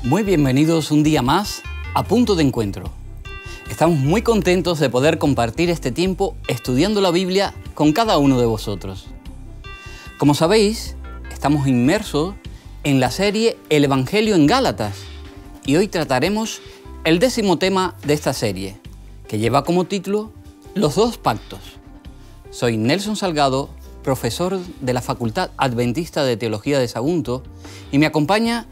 Muy bienvenidos un día más a Punto de Encuentro. Estamos muy contentos de poder compartir este tiempo estudiando la Biblia con cada uno de vosotros. Como sabéis, estamos inmersos en la serie El Evangelio en Gálatas y hoy trataremos el 10º tema de esta serie, que lleva como título Los dos pactos. Soy Nelson Salgado, profesor de la Facultad Adventista de Teología de Sagunto, y me acompaña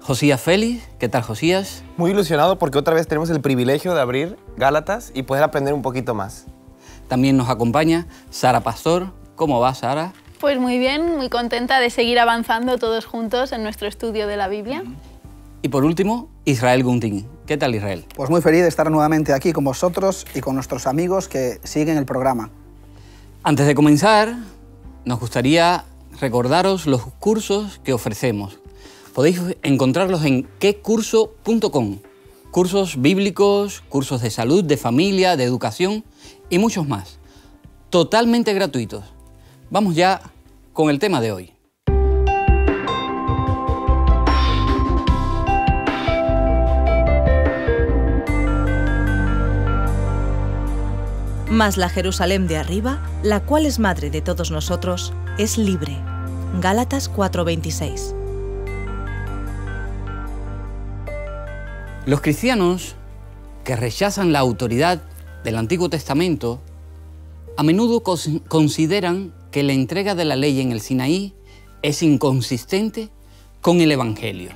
Josías Félix. ¿Qué tal, Josías? Muy ilusionado porque otra vez tenemos el privilegio de abrir Gálatas y poder aprender un poquito más. También nos acompaña Sara Pastor. ¿Cómo va, Sara? Pues muy bien, muy contenta de seguir avanzando todos juntos en nuestro estudio de la Biblia. Y por último, Israel Guntín. ¿Qué tal, Israel? Pues muy feliz de estar nuevamente aquí con vosotros y con nuestros amigos que siguen el programa. Antes de comenzar, nos gustaría recordaros los cursos que ofrecemos. Podéis encontrarlos en quecurso.com. Cursos bíblicos, cursos de salud, de familia, de educación y muchos más. Totalmente gratuitos. Vamos ya con el tema de hoy. Mas la Jerusalén de arriba, la cual es madre de todos nosotros, es libre. Gálatas 4:26. Los cristianos que rechazan la autoridad del Antiguo Testamento a menudo consideran que la entrega de la ley en el Sinaí es inconsistente con el Evangelio.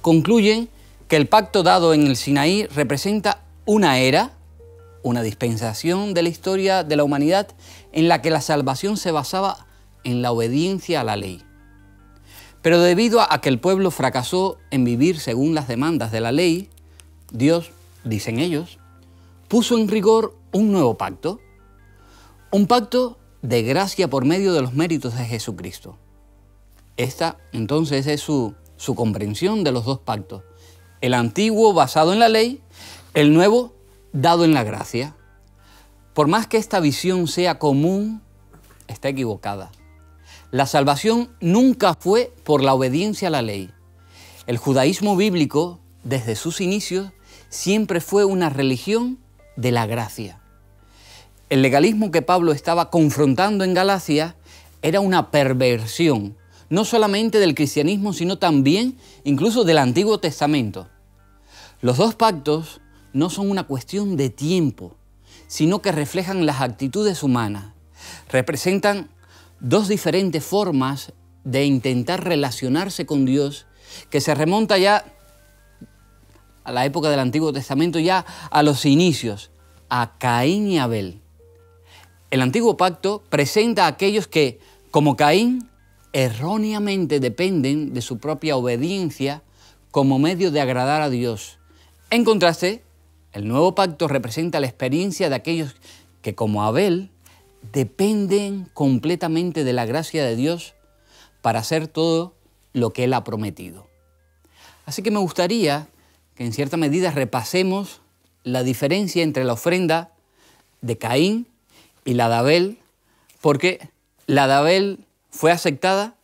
Concluyen que el pacto dado en el Sinaí representa una era, una dispensación de la historia de la humanidad en la que la salvación se basaba en la obediencia a la ley. Pero debido a que el pueblo fracasó en vivir según las demandas de la ley, Dios, dicen ellos, puso en rigor un nuevo pacto, un pacto de gracia por medio de los méritos de Jesucristo. Esta, entonces, es su comprensión de los dos pactos. El antiguo basado en la ley, el nuevo dado en la gracia. Por más que esta visión sea común, está equivocada. La salvación nunca fue por la obediencia a la ley. El judaísmo bíblico, desde sus inicios, siempre fue una religión de la gracia. El legalismo que Pablo estaba confrontando en Galacia era una perversión, no solamente del cristianismo, sino también incluso del Antiguo Testamento. Los dos pactos no son una cuestión de tiempo, sino que reflejan las actitudes humanas. Representan dos diferentes formas de intentar relacionarse con Dios que se remonta ya a la época del Antiguo Testamento, ya a los inicios, a Caín y Abel. El Antiguo Pacto presenta a aquellos que, como Caín, erróneamente dependen de su propia obediencia como medio de agradar a Dios. En contraste, el Nuevo Pacto representa la experiencia de aquellos que, como Abel, dependen completamente de la gracia de Dios para hacer todo lo que Él ha prometido. Así que me gustaría que en cierta medida repasemos la diferencia entre la ofrenda de Caín y la de Abel, porque la de Abel fue aceptada.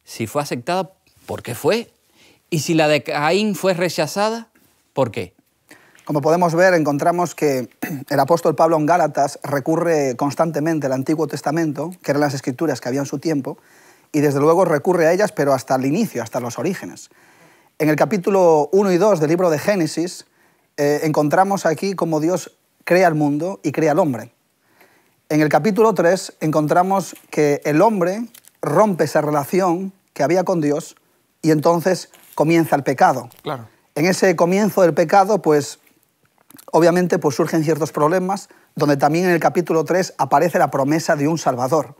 Si fue aceptada, ¿por qué fue? Y si la de Caín fue rechazada, ¿por qué? Como podemos ver, encontramos que el apóstol Pablo en Gálatas recurre constantemente al Antiguo Testamento, que eran las escrituras que había en su tiempo, y desde luego recurre a ellas, pero hasta el inicio, hasta los orígenes. En el capítulo 1 y 2 del libro de Génesis, encontramos aquí cómo Dios crea el mundo y crea al hombre. En el capítulo 3 encontramos que el hombre rompe esa relación que había con Dios y entonces comienza el pecado. Claro. En ese comienzo del pecado, pues obviamente pues surgen ciertos problemas, donde también en el capítulo 3 aparece la promesa de un Salvador.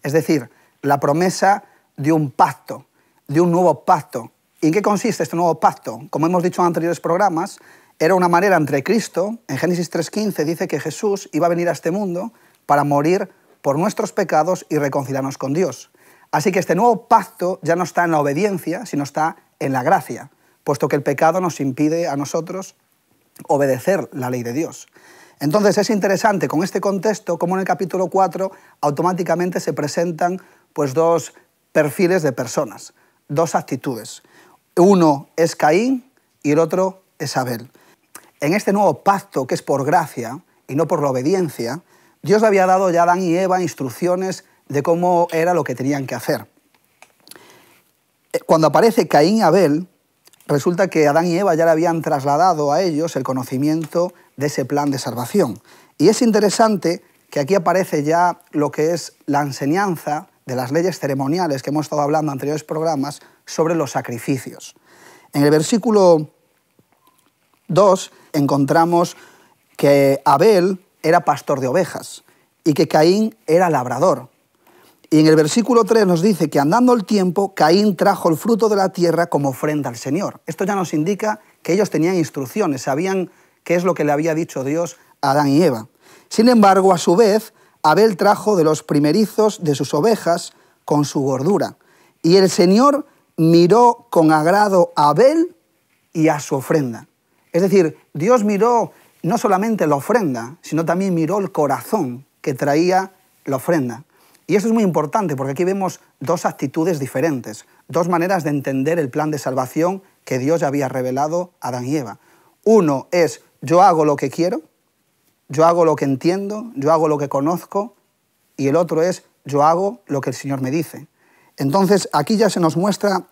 Es decir, la promesa de un pacto, de un nuevo pacto. ¿Y en qué consiste este nuevo pacto? Como hemos dicho en anteriores programas, era una manera entre Cristo. En Génesis 3:15 dice que Jesús iba a venir a este mundo para morir por nuestros pecados y reconciliarnos con Dios. Así que este nuevo pacto ya no está en la obediencia, sino está en la gracia, puesto que el pecado nos impide a nosotros obedecer la ley de Dios. Entonces es interesante con este contexto cómo en el capítulo 4 automáticamente se presentan pues dos perfiles de personas, dos actitudes. Uno es Caín y el otro es Abel. En este nuevo pacto, que es por gracia y no por la obediencia, Dios le había dado ya a Adán y Eva instrucciones de cómo era lo que tenían que hacer. Cuando aparece Caín y Abel, resulta que Adán y Eva ya le habían trasladado a ellos el conocimiento de ese plan de salvación. Y es interesante que aquí aparece ya lo que es la enseñanza de las leyes ceremoniales que hemos estado hablando en anteriores programas sobre los sacrificios. En el versículo 2 encontramos que Abel era pastor de ovejas y que Caín era labrador. Y en el versículo 3 nos dice que andando el tiempo, Caín trajo el fruto de la tierra como ofrenda al Señor. Esto ya nos indica que ellos tenían instrucciones, sabían qué es lo que le había dicho Dios a Adán y Eva. Sin embargo, a su vez, Abel trajo de los primerizos de sus ovejas con su gordura. Y el Señor miró con agrado a Abel y a su ofrenda. Es decir, Dios miró no solamente la ofrenda, sino también miró el corazón que traía la ofrenda. Y eso es muy importante porque aquí vemos dos actitudes diferentes, dos maneras de entender el plan de salvación que Dios ya había revelado a Adán y Eva. Uno es, yo hago lo que quiero, yo hago lo que entiendo, yo hago lo que conozco, y el otro es, yo hago lo que el Señor me dice. Entonces, aquí ya se nos muestra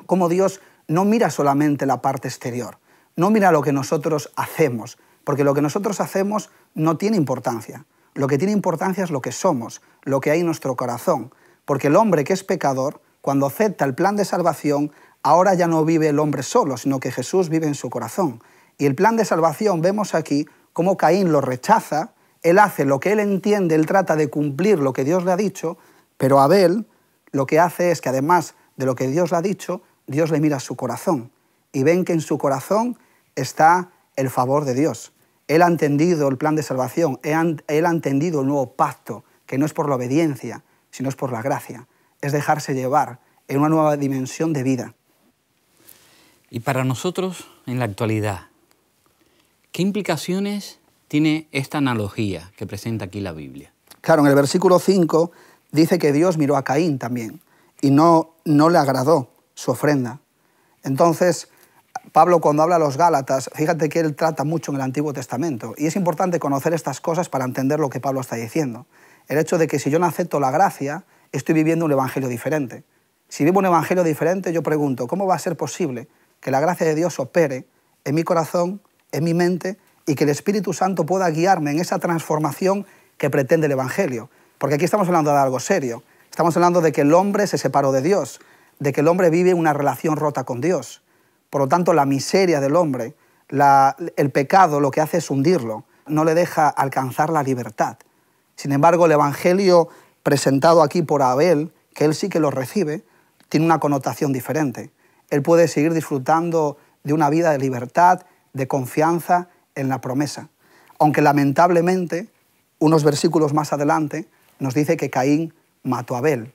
cómo Dios no mira solamente la parte exterior, no mira lo que nosotros hacemos, porque lo que nosotros hacemos no tiene importancia. Lo que tiene importancia es lo que somos, lo que hay en nuestro corazón, porque el hombre que es pecador, cuando acepta el plan de salvación, ahora ya no vive el hombre solo, sino que Jesús vive en su corazón. Y el plan de salvación, vemos aquí cómo Caín lo rechaza, él hace lo que él entiende, él trata de cumplir lo que Dios le ha dicho, pero Abel lo que hace es que además de lo que Dios le ha dicho, Dios le mira su corazón y ven que en su corazón está el favor de Dios. Él ha entendido el plan de salvación, él ha entendido el nuevo pacto, que no es por la obediencia, sino es por la gracia. Es dejarse llevar en una nueva dimensión de vida. Y para nosotros, en la actualidad, ¿qué implicaciones tiene esta analogía que presenta aquí la Biblia? Claro, en el versículo 5 dice que Dios miró a Caín también y no le agradó su ofrenda. Entonces, Pablo, cuando habla a los Gálatas, fíjate que él trata mucho en el Antiguo Testamento y es importante conocer estas cosas para entender lo que Pablo está diciendo. El hecho de que si yo no acepto la gracia, estoy viviendo un evangelio diferente. Si vivo un evangelio diferente, yo pregunto, ¿cómo va a ser posible que la gracia de Dios opere en mi corazón, en mi mente, y que el Espíritu Santo pueda guiarme en esa transformación que pretende el evangelio? Porque aquí estamos hablando de algo serio. Estamos hablando de que el hombre se separó de Dios, de que el hombre vive una relación rota con Dios. Por lo tanto, la miseria del hombre, el pecado, lo que hace es hundirlo, no le deja alcanzar la libertad. Sin embargo, el evangelio presentado aquí por Abel, que él sí que lo recibe, tiene una connotación diferente. Él puede seguir disfrutando de una vida de libertad, de confianza en la promesa. Aunque lamentablemente, unos versículos más adelante, nos dice que Caín mató a Abel.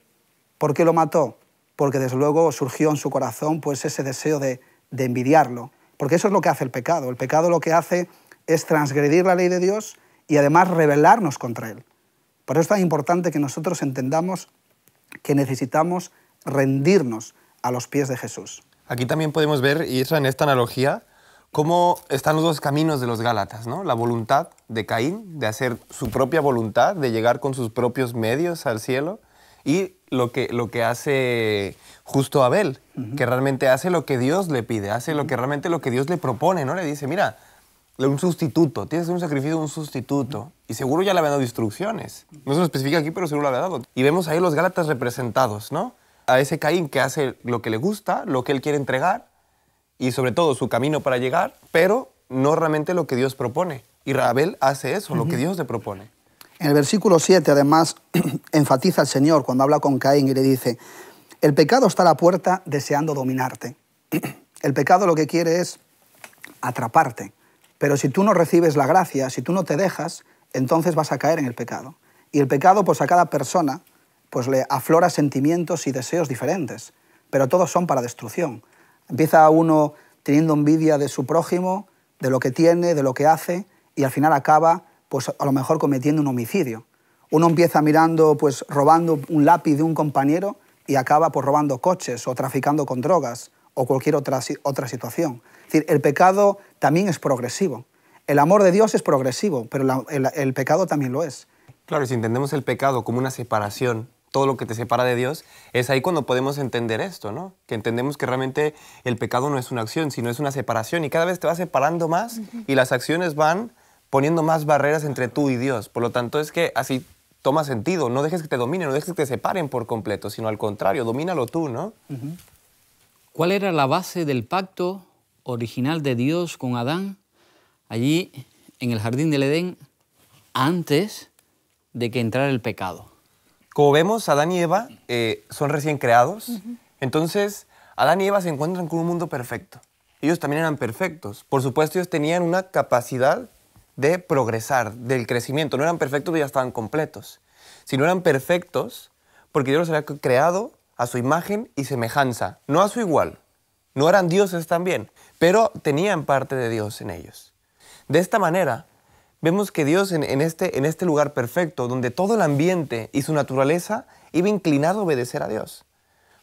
¿Por qué lo mató? Porque desde luego surgió en su corazón pues, ese deseo de envidiarlo. Porque eso es lo que hace el pecado. El pecado lo que hace es transgredir la ley de Dios y además rebelarnos contra él. Por eso es tan importante que nosotros entendamos que necesitamos rendirnos a los pies de Jesús. Aquí también podemos ver, y eso en esta analogía, cómo están los dos caminos de los Gálatas, ¿no? La voluntad de Caín, de hacer su propia voluntad, de llegar con sus propios medios al cielo, y lo que hace justo Abel, que realmente hace lo que Dios le pide, hace realmente lo que Dios le propone, ¿no? Le dice, mira, un sustituto, tienes un sacrificio de un sustituto, y seguro ya le había dado instrucciones. No se lo especifica aquí, pero seguro le había dado. Y vemos ahí los Gálatas representados, ¿no? A ese Caín que hace lo que le gusta, lo que él quiere entregar, y sobre todo su camino para llegar, pero no realmente lo que Dios propone. Y Abel hace eso, lo que Dios le propone. En el versículo 7, además, enfatiza el Señor cuando habla con Caín y le dice, el pecado está a la puerta deseando dominarte. El pecado lo que quiere es atraparte. Pero si tú no recibes la gracia, si tú no te dejas, entonces vas a caer en el pecado. Y el pecado, pues a cada persona, pues le aflora sentimientos y deseos diferentes, pero todos son para destrucción. Empieza uno teniendo envidia de su prójimo, de lo que tiene, de lo que hace, y al final acaba, pues a lo mejor cometiendo un homicidio. Uno empieza mirando, pues robando un lápiz de un compañero y acaba pues robando coches o traficando con drogas o cualquier otra situación. Es decir, el pecado también es progresivo. El amor de Dios es progresivo, pero el pecado también lo es. Claro, y si entendemos el pecado como una separación, todo lo que te separa de Dios, es ahí cuando podemos entender esto, ¿no? Que entendemos que realmente el pecado no es una acción, sino es una separación, y cada vez te vas separando más y las acciones van poniendo más barreras entre tú y Dios. Por lo tanto, es que así toma sentido. No dejes que te dominen, no dejes que te separen por completo, sino al contrario, domínalo tú, ¿no? ¿Cuál era la base del pacto original de Dios con Adán allí en el jardín del Edén antes de que entrara el pecado? Como vemos, Adán y Eva son recién creados. Entonces, Adán y Eva se encuentran con un mundo perfecto. Ellos también eran perfectos. Por supuesto, ellos tenían una capacidad de progresar, del crecimiento. No eran perfectos y ya estaban completos. Sino eran perfectos porque Dios los había creado a su imagen y semejanza, no a su igual. No eran dioses también, pero tenían parte de Dios en ellos. De esta manera, vemos que Dios en este lugar perfecto, donde todo el ambiente y su naturaleza iba inclinado a obedecer a Dios.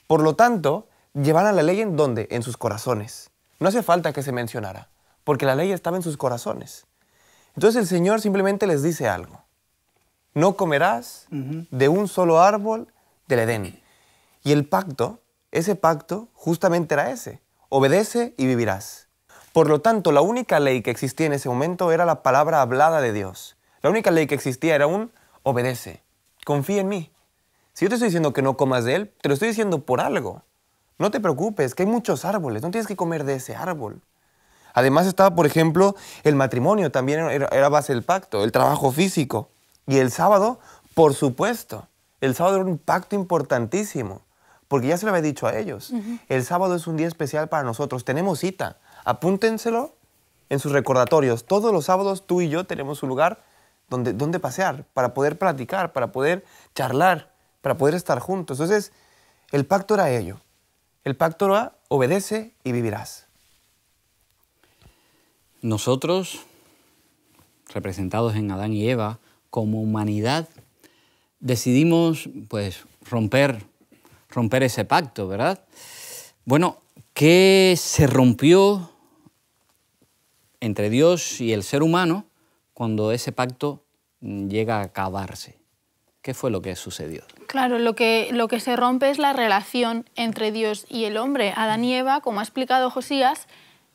Por lo tanto, llevaban la ley ¿en dónde? En sus corazones. No hace falta que se mencionara, porque la ley estaba en sus corazones. Entonces el Señor simplemente les dice algo. No comerás de un solo árbol del Edén. Y el pacto, ese pacto justamente era ese. Obedece y vivirás. Por lo tanto, la única ley que existía en ese momento era la palabra hablada de Dios. La única ley que existía era un obedece, confía en mí. Si yo te estoy diciendo que no comas de él, te lo estoy diciendo por algo. No te preocupes, que hay muchos árboles, no tienes que comer de ese árbol. Además estaba, por ejemplo, el matrimonio, también era base del pacto, el trabajo físico. Y el sábado, por supuesto, el sábado era un pacto importantísimo, porque ya se lo había dicho a ellos. El sábado es un día especial para nosotros, tenemos cita. Apúntenselo en sus recordatorios. Todos los sábados tú y yo tenemos un lugar donde pasear, para poder platicar, para poder charlar, para poder estar juntos. Entonces, el pacto era ello. El pacto era obedece y vivirás. Nosotros, representados en Adán y Eva, como humanidad, decidimos pues, romper ese pacto, ¿verdad? Bueno, ¿qué se rompió entre Dios y el ser humano cuando ese pacto llega a acabarse? ¿Qué fue lo que sucedió? Claro, lo que se rompe es la relación entre Dios y el hombre. Adán y Eva, como ha explicado Josías,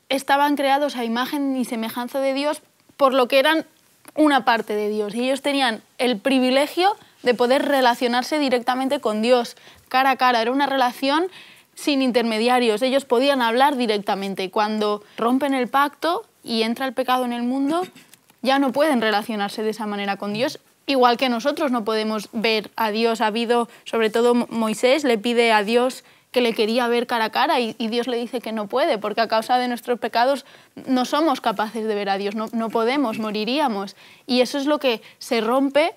estaban creados a imagen y semejanza de Dios, por lo que eran una parte de Dios. Y ellos tenían el privilegio de poder relacionarse directamente con Dios, cara a cara. Era una relación sin intermediarios. Ellos podían hablar directamente. Cuando rompen el pacto y entra el pecado en el mundo, ya no pueden relacionarse de esa manera con Dios. Igual que nosotros no podemos ver a Dios. Ha habido, sobre todo Moisés, le pide a Dios que le quería ver cara a cara y Dios le dice que no puede, porque a causa de nuestros pecados no somos capaces de ver a Dios, no podemos, moriríamos. Y eso es lo que se rompe,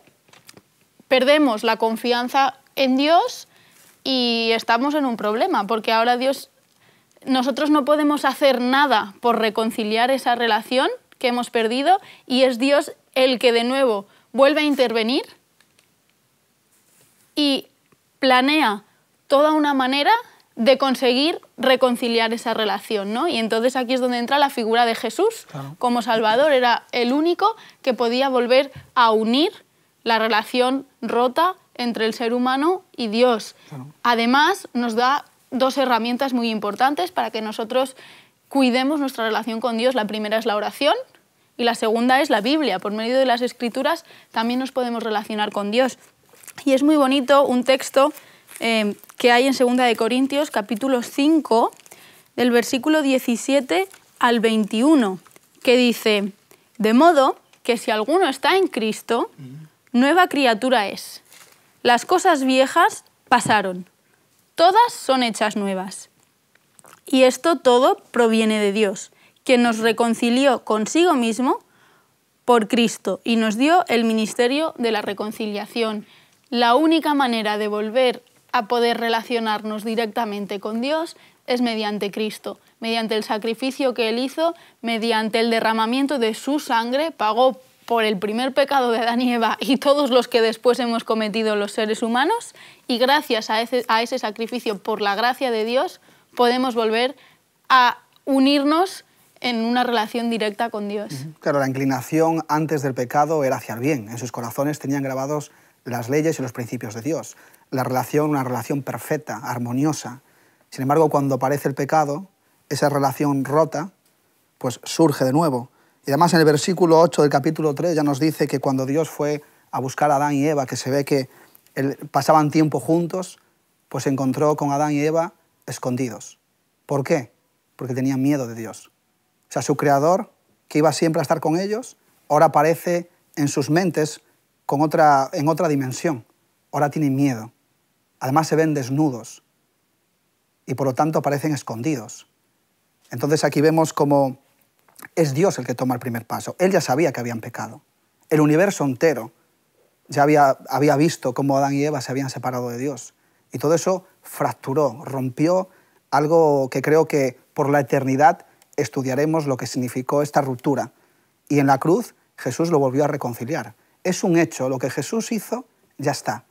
perdemos la confianza en Dios y estamos en un problema, porque ahora nosotros no podemos hacer nada por reconciliar esa relación que hemos perdido y es Dios el que de nuevo vuelve a intervenir y planea toda una manera de conseguir reconciliar esa relación, ¿no? Y entonces aquí es donde entra la figura de Jesús. Claro. Como Salvador, era el único que podía volver a unir la relación rota entre el ser humano y Dios. Claro. Además, nos da dos herramientas muy importantes para que nosotros cuidemos nuestra relación con Dios. La primera es la oración y la segunda es la Biblia. Por medio de las Escrituras también nos podemos relacionar con Dios. Y es muy bonito un texto que hay en 2 de Corintios, capítulo 5, del versículo 17 al 21, que dice: de modo que si alguno está en Cristo, nueva criatura es. Las cosas viejas pasaron, todas son hechas nuevas. Y esto todo proviene de Dios, quien nos reconcilió consigo mismo por Cristo y nos dio el ministerio de la reconciliación. La única manera de volver a poder relacionarnos directamente con Dios es mediante Cristo, mediante el sacrificio que Él hizo, mediante el derramamiento de su sangre, pagó por el primer pecado de Adán y Eva y todos los que después hemos cometido los seres humanos, y gracias a ese sacrificio, por la gracia de Dios, podemos volver a unirnos en una relación directa con Dios. Claro, la inclinación antes del pecado era hacia el bien. En sus corazones tenían grabados las leyes y los principios de Dios. La relación, una relación perfecta, armoniosa. Sin embargo, cuando aparece el pecado, esa relación rota, pues surge de nuevo. Y además en el versículo 8 del capítulo 3 ya nos dice que cuando Dios fue a buscar a Adán y Eva, que se ve que pasaban tiempo juntos, pues se encontró con Adán y Eva escondidos. ¿Por qué? Porque tenían miedo de Dios. O sea, su creador, que iba siempre a estar con ellos, ahora aparece en sus mentes en otra dimensión. Ahora tienen miedo. Además se ven desnudos y por lo tanto aparecen escondidos. Entonces aquí vemos cómo es Dios el que toma el primer paso. Él ya sabía que habían pecado. El universo entero ya había visto cómo Adán y Eva se habían separado de Dios. Y todo eso fracturó, rompió algo que creo que por la eternidad estudiaremos lo que significó esta ruptura. Y en la cruz Jesús lo volvió a reconciliar. Es un hecho, lo que Jesús hizo ya está.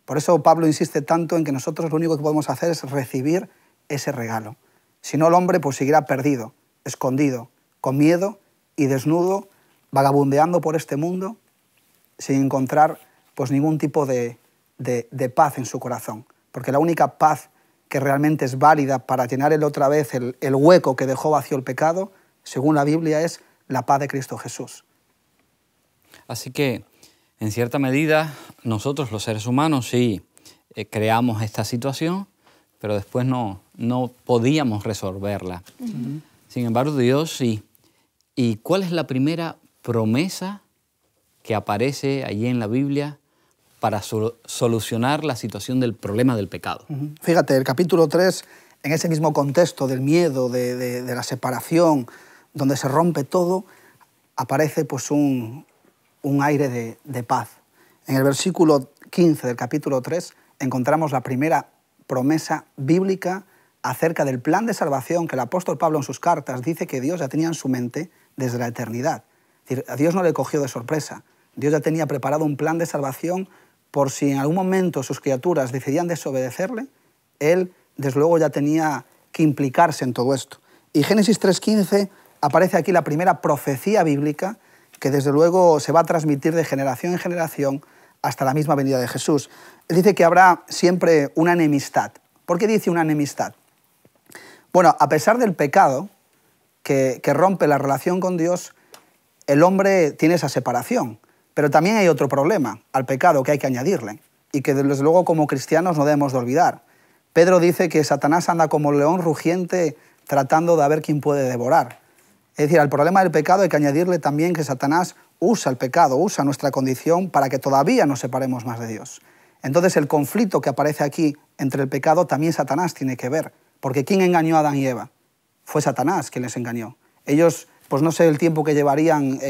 Por eso Pablo insiste tanto en que nosotros lo único que podemos hacer es recibir ese regalo. Si no, el hombre pues seguirá perdido, escondido, con miedo y desnudo, vagabundeando por este mundo sin encontrar pues ningún tipo de paz en su corazón. Porque la única paz que realmente es válida para llenar otra vez el hueco que dejó vacío el pecado, según la Biblia, es la paz de Cristo Jesús. Así que, en cierta medida, nosotros los seres humanos sí creamos esta situación, pero después no podíamos resolverla. Sin embargo, Dios sí. ¿Y cuál es la primera promesa que aparece allí en la Biblia para solucionar la situación del problema del pecado? Fíjate, el capítulo 3, en ese mismo contexto del miedo, de la separación, donde se rompe todo, aparece pues un aire de paz. En el versículo 15 del capítulo 3 encontramos la primera promesa bíblica acerca del plan de salvación que el apóstol Pablo en sus cartas dice que Dios ya tenía en su mente desde la eternidad. Es decir, a Dios no le cogió de sorpresa. Dios ya tenía preparado un plan de salvación por si en algún momento sus criaturas decidían desobedecerle, Él, desde luego, ya tenía que implicarse en todo esto. Y Génesis 3:15 aparece aquí la primera profecía bíblica que desde luego se va a transmitir de generación en generación hasta la misma venida de Jesús. Él dice que habrá siempre una enemistad. ¿Por qué dice una enemistad? Bueno, a pesar del pecado que rompe la relación con Dios, el hombre tiene esa separación. Pero también hay otro problema al pecado que hay que añadirle y que desde luego como cristianos no debemos de olvidar. Pedro dice que Satanás anda como león rugiente tratando de ver quién puede devorar. Es decir, al problema del pecado hay que añadirle también que Satanás usa el pecado, usa nuestra condición para que todavía nos separemos más de Dios. Entonces el conflicto que aparece aquí entre el pecado también Satanás tiene que ver, porque ¿quién engañó a Adán y Eva? Fue Satanás quien les engañó. Ellos, pues no sé el tiempo que llevarían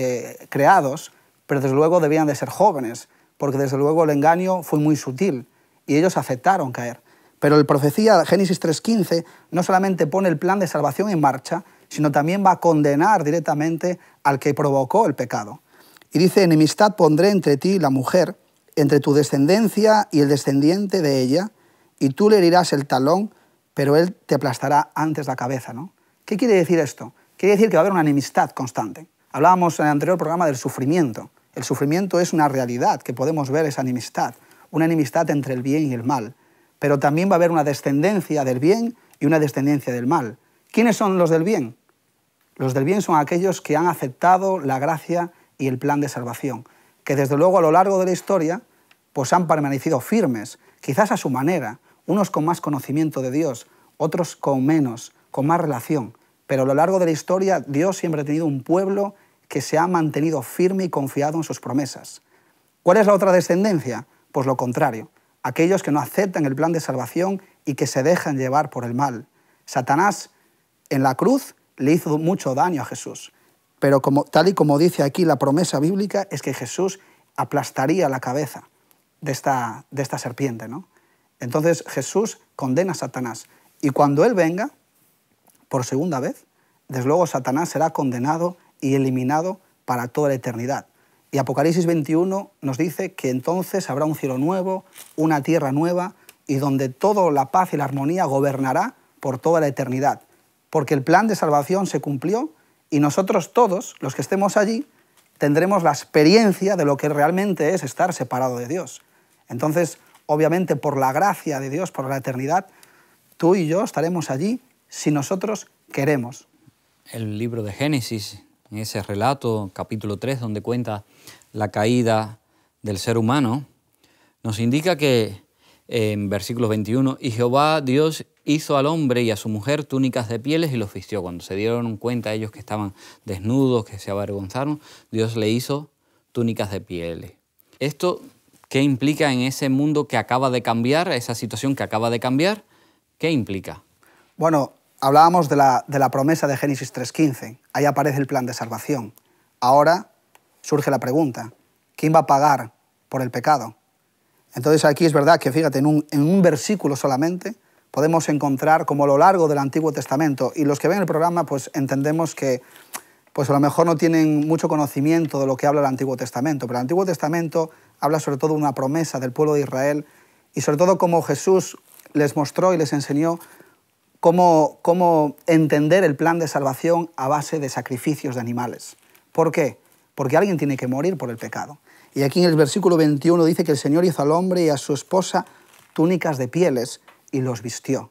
creados, pero desde luego debían de ser jóvenes, porque desde luego el engaño fue muy sutil y ellos aceptaron caer. Pero el profecía Génesis 3:15 no solamente pone el plan de salvación en marcha, sino también va a condenar directamente al que provocó el pecado. Y dice, enemistad pondré entre ti y la mujer, entre tu descendencia y el descendiente de ella, y tú le herirás el talón, pero él te aplastará antes la cabeza, ¿no? ¿Qué quiere decir esto? Quiere decir que va a haber una enemistad constante. Hablábamos en el anterior programa del sufrimiento. El sufrimiento es una realidad que podemos ver, esa enemistad, una enemistad entre el bien y el mal. Pero también va a haber una descendencia del bien y una descendencia del mal. ¿Quiénes son los del bien? Los del bien son aquellos que han aceptado la gracia y el plan de salvación, que desde luego a lo largo de la historia pues han permanecido firmes, quizás a su manera, unos con más conocimiento de Dios, otros con menos, con más relación. Pero a lo largo de la historia Dios siempre ha tenido un pueblo que se ha mantenido firme y confiado en sus promesas. ¿Cuál es la otra descendencia? Pues lo contrario, aquellos que no aceptan el plan de salvación y que se dejan llevar por el mal. Satanás en la cruz le hizo mucho daño a Jesús, pero tal y como dice aquí la promesa bíblica, es que Jesús aplastaría la cabeza de esta serpiente, ¿no? Entonces Jesús condena a Satanás y cuando Él venga, por segunda vez, desde luego Satanás será condenado y eliminado para toda la eternidad. Y Apocalipsis 21 nos dice que entonces habrá un cielo nuevo, una tierra nueva, y donde toda la paz y la armonía gobernará por toda la eternidad. porque el plan de salvación se cumplió y nosotros todos, los que estemos allí, tendremos la experiencia de lo que realmente es estar separado de Dios. Entonces, obviamente, por la gracia de Dios, por la eternidad, tú y yo estaremos allí si nosotros queremos. El libro de Génesis, en ese relato, capítulo 3, donde cuenta la caída del ser humano, nos indica que en versículo 21, y Jehová Dios hizo al hombre y a su mujer túnicas de pieles y los vistió. Cuando se dieron cuenta ellos que estaban desnudos, que se avergonzaron, Dios le hizo túnicas de pieles. ¿Esto qué implica en ese mundo que acaba de cambiar, esa situación que acaba de cambiar? ¿Qué implica? Bueno, hablábamos de la promesa de Génesis 3:15. Ahí aparece el plan de salvación. Ahora surge la pregunta, ¿quién va a pagar por el pecado? Entonces aquí es verdad que, fíjate, en un versículo solamente podemos encontrar como a lo largo del Antiguo Testamento, y los que ven el programa pues entendemos que pues a lo mejor no tienen mucho conocimiento de lo que habla el Antiguo Testamento, pero el Antiguo Testamento habla sobre todo de una promesa del pueblo de Israel y sobre todo cómo Jesús les mostró y les enseñó cómo entender el plan de salvación a base de sacrificios de animales. ¿Por qué? Porque alguien tiene que morir por el pecado. Y aquí en el versículo 21 dice que el Señor hizo al hombre y a su esposa túnicas de pieles y los vistió.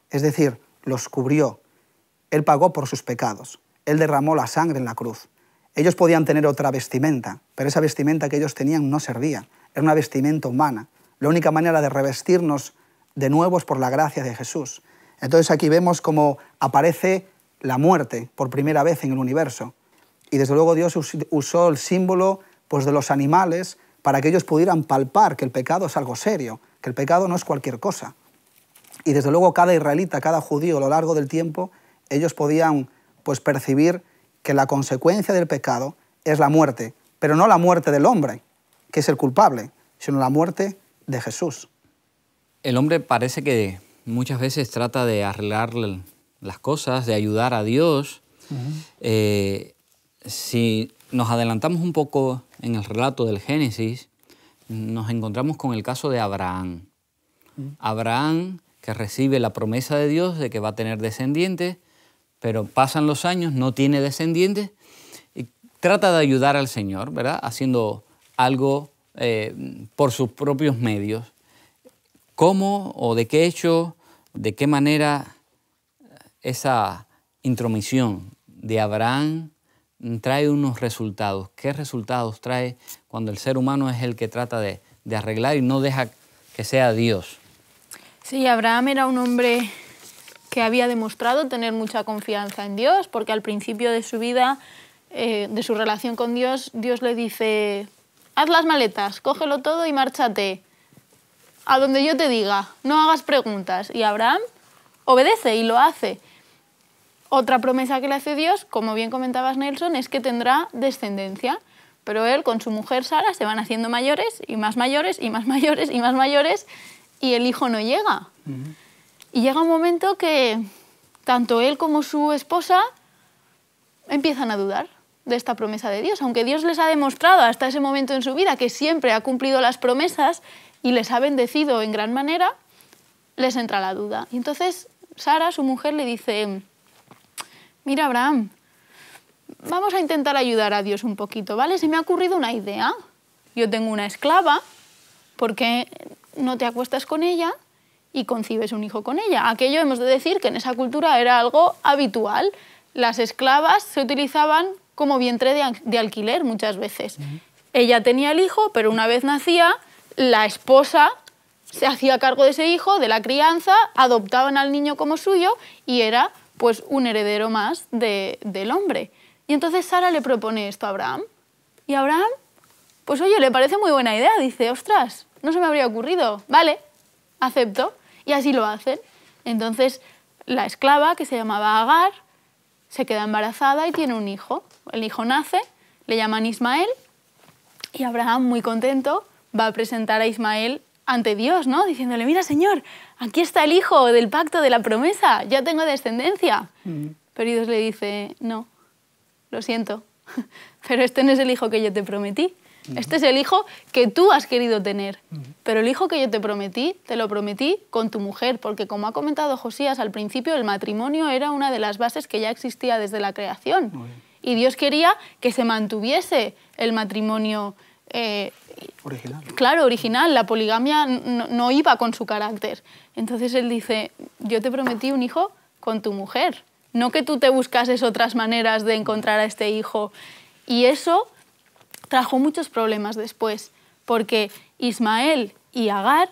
Es decir, los cubrió. Él pagó por sus pecados. Él derramó la sangre en la cruz. Ellos podían tener otra vestimenta, pero esa vestimenta que ellos tenían no servía. Era una vestimenta humana. La única manera de revestirnos de nuevo es por la gracia de Jesús. Entonces aquí vemos cómo aparece la muerte por primera vez en el universo. Y desde luego Dios usó el símbolo pues, de los animales para que ellos pudieran palpar que el pecado es algo serio, que el pecado no es cualquier cosa. Y desde luego cada israelita, cada judío a lo largo del tiempo, ellos podían pues, percibir que la consecuencia del pecado es la muerte, pero no la muerte del hombre, que es el culpable, sino la muerte de Jesús. El hombre parece que muchas veces trata de arreglar las cosas, de ayudar a Dios. Si nos adelantamos un poco en el relato del Génesis, nos encontramos con el caso de Abraham. Abraham, que recibe la promesa de Dios de que va a tener descendientes, pero pasan los años, no tiene descendientes, y trata de ayudar al Señor, ¿verdad? Haciendo algo por sus propios medios. ¿Cómo o de qué hecho, de qué manera esa intromisión de Abraham trae unos resultados? ¿Qué resultados trae cuando el ser humano es el que trata de arreglar y no deja que sea Dios? Sí, Abraham era un hombre que había demostrado tener mucha confianza en Dios, porque al principio de su vida, de su relación con Dios, Dios le dice, haz las maletas, cógelo todo y márchate a donde yo te diga, no hagas preguntas. Y Abraham obedece y lo hace. Otra promesa que le hace Dios, como bien comentabas, Nelson, es que tendrá descendencia. Pero él con su mujer Sara se van haciendo mayores y más mayores y más mayores y más mayores y el hijo no llega. Y llega un momento que tanto él como su esposa empiezan a dudar de esta promesa de Dios. Aunque Dios les ha demostrado hasta ese momento en su vida que siempre ha cumplido las promesas y les ha bendecido en gran manera, les entra la duda. Y entonces Sara, su mujer, le dice, mira Abraham, vamos a intentar ayudar a Dios un poquito, ¿vale? Se me ha ocurrido una idea. Yo tengo una esclava, ¿por qué no te acuestas con ella y concibes un hijo con ella? Aquello hemos de decir que en esa cultura era algo habitual. Las esclavas se utilizaban como vientre de alquiler muchas veces. Ella tenía el hijo, pero una vez nacía, la esposa se hacía cargo de ese hijo, de la crianza, adoptaban al niño como suyo y era pues un heredero más del hombre. Y entonces Sara le propone esto a Abraham. Y Abraham, pues oye, le parece muy buena idea. Dice, ostras, no se me habría ocurrido. Vale, acepto. Y así lo hacen. Entonces la esclava, que se llamaba Agar, se queda embarazada y tiene un hijo. El hijo nace, le llaman Ismael y Abraham, muy contento, va a presentar a Ismael ante Dios, ¿no? Diciéndole, mira, Señor, aquí está el hijo del pacto de la promesa, ya tengo descendencia. Pero Dios le dice, no, lo siento, pero este no es el hijo que yo te prometí. Este es el hijo que tú has querido tener. Pero el hijo que yo te lo prometí con tu mujer, porque como ha comentado Josías al principio, el matrimonio era una de las bases que ya existía desde la creación. Y Dios quería que se mantuviese el matrimonio Original. Claro, original. La poligamia no iba con su carácter. Entonces él dice, yo te prometí un hijo con tu mujer. No que tú te buscases otras maneras de encontrar a este hijo. Y eso trajo muchos problemas después, porque Ismael y Agar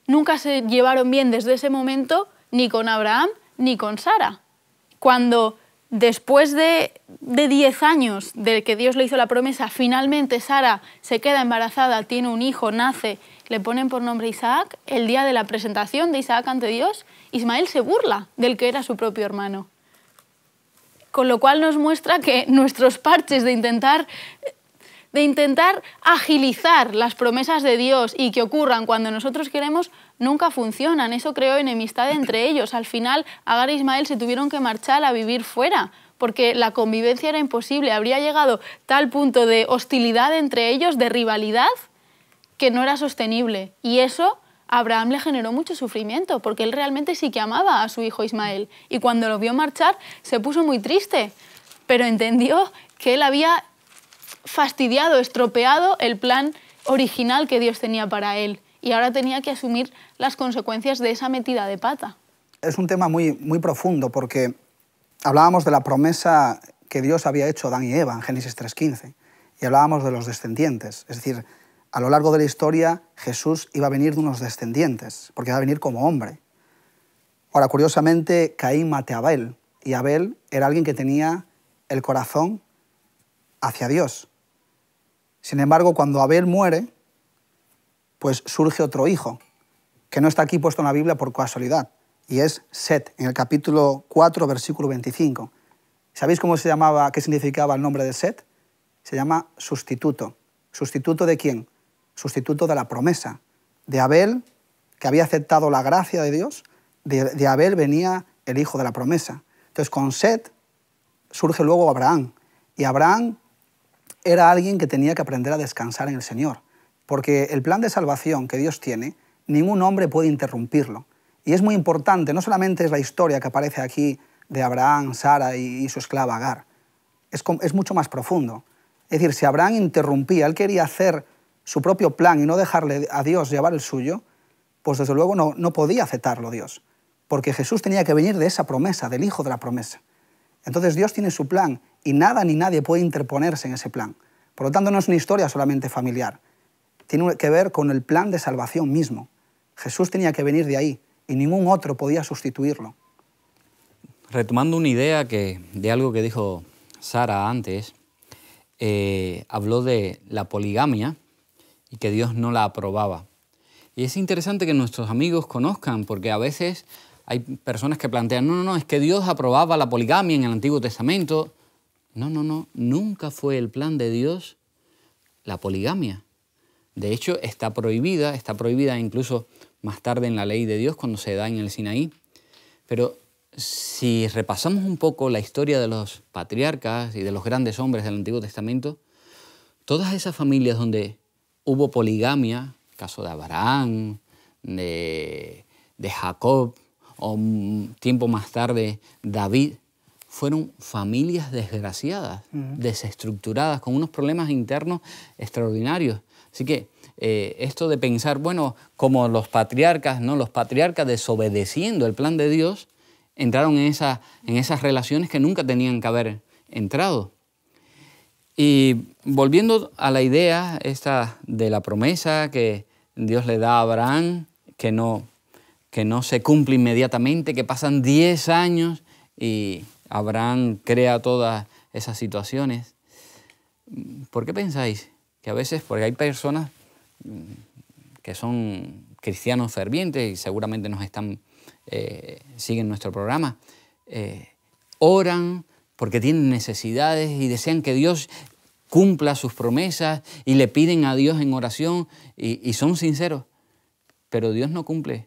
nunca se llevaron bien desde ese momento ni con Abraham ni con Sara. Cuando después de 10 años de que Dios le hizo la promesa, finalmente Sara se queda embarazada, tiene un hijo, nace, le ponen por nombre Isaac, el día de la presentación de Isaac ante Dios, Ismael se burla del que era su propio hermano. Con lo cual nos muestra que nuestros parches de intentar agilizar las promesas de Dios y que ocurran cuando nosotros queremos, nunca funcionan. Eso creó enemistad entre ellos. Al final, Agar e Ismael se tuvieron que marchar a vivir fuera, porque la convivencia era imposible. Habría llegado tal punto de hostilidad entre ellos, de rivalidad, que no era sostenible. Y eso a Abraham le generó mucho sufrimiento, porque él realmente sí que amaba a su hijo Ismael. Y cuando lo vio marchar, se puso muy triste, pero entendió que él había fastidiado, estropeado el plan original que Dios tenía para él. Y ahora tenía que asumir las consecuencias de esa metida de pata. Es un tema muy, muy profundo, porque hablábamos de la promesa que Dios había hecho a Adán y Eva en Génesis 3:15, y hablábamos de los descendientes. Es decir, a lo largo de la historia, Jesús iba a venir de unos descendientes, porque iba a venir como hombre. Ahora, curiosamente, Caín mata a Abel, y Abel era alguien que tenía el corazón hacia Dios. Sin embargo, cuando Abel muere, pues surge otro hijo, que no está aquí puesto en la Biblia por casualidad, y es Set, en el capítulo 4, versículo 25. ¿Sabéis cómo se llamaba, qué significaba el nombre de Set? Se llama sustituto. ¿Sustituto de quién? Sustituto de la promesa. De Abel, que había aceptado la gracia de Dios, de Abel venía el hijo de la promesa. Entonces, con Set surge luego Abraham. Y Abraham era alguien que tenía que aprender a descansar en el Señor, porque el plan de salvación que Dios tiene, ningún hombre puede interrumpirlo. Y es muy importante, no solamente es la historia que aparece aquí de Abraham, Sara y su esclava Agar, es mucho más profundo. Es decir, si Abraham interrumpía, él quería hacer su propio plan y no dejarle a Dios llevar el suyo, pues desde luego no podía aceptarlo Dios, porque Jesús tenía que venir de esa promesa, del hijo de la promesa. Entonces Dios tiene su plan y nada ni nadie puede interponerse en ese plan. Por lo tanto, no es una historia solamente familiar. Tiene que ver con el plan de salvación mismo. Jesús tenía que venir de ahí y ningún otro podía sustituirlo. Retomando una idea de algo que dijo Sara antes, habló de la poligamia y que Dios no la aprobaba. Y es interesante que nuestros amigos conozcan, porque a veces hay personas que plantean, no, es que Dios aprobaba la poligamia en el Antiguo Testamento. No, nunca fue el plan de Dios la poligamia. De hecho, está prohibida incluso más tarde en la ley de Dios cuando se da en el Sinaí. Pero si repasamos un poco la historia de los patriarcas y de los grandes hombres del Antiguo Testamento, todas esas familias donde hubo poligamia, caso de Abraham, de Jacob, o un tiempo más tarde David, fueron familias desgraciadas, desestructuradas, con unos problemas internos extraordinarios. Así que esto de pensar, bueno, como los patriarcas, ¿no? Los patriarcas desobedeciendo el plan de Dios, entraron en esas relaciones que nunca tenían que haber entrado. Y volviendo a la idea esta de la promesa que Dios le da a Abraham, que no se cumple inmediatamente, que pasan 10 años y Abraham crea todas esas situaciones. ¿Por qué pensáis que a veces, porque hay personas que son cristianos fervientes y seguramente siguen nuestro programa, oran porque tienen necesidades y desean que Dios cumpla sus promesas y le piden a Dios en oración y son sinceros, pero Dios no cumple